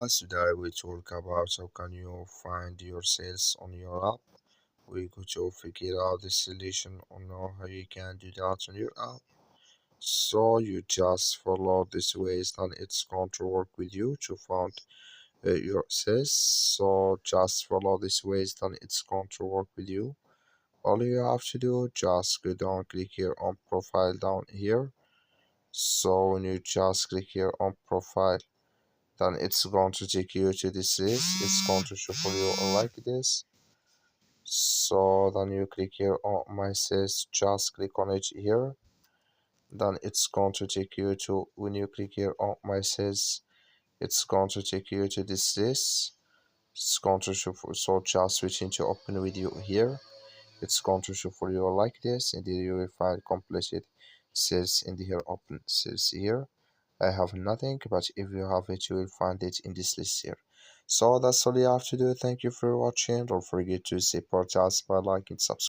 Today we talk about how can you find your sales on your app. We go to figure out the solution on how you can do that on your app. So you just follow this ways and it's going to work with you to find your sales. So just follow this ways and it's going to work with you. All you have to do just go down, click here on profile down here. So when you just click here on profile, then it's going to take you to this list. It's going to show for you like this. So then you click here on my sales, just click on it here. Then it's going to take you to, when you click here on my sales, it's going to take you to this list. It's going to show for, so just switching to open video here. It's going to show for you like this, and then you will find completed sales in the here open sales here. I have nothing, but if you have it, you will find it in this list here. So that's all you have to do. Thank you for watching. Don't forget to support us by liking, subscribe.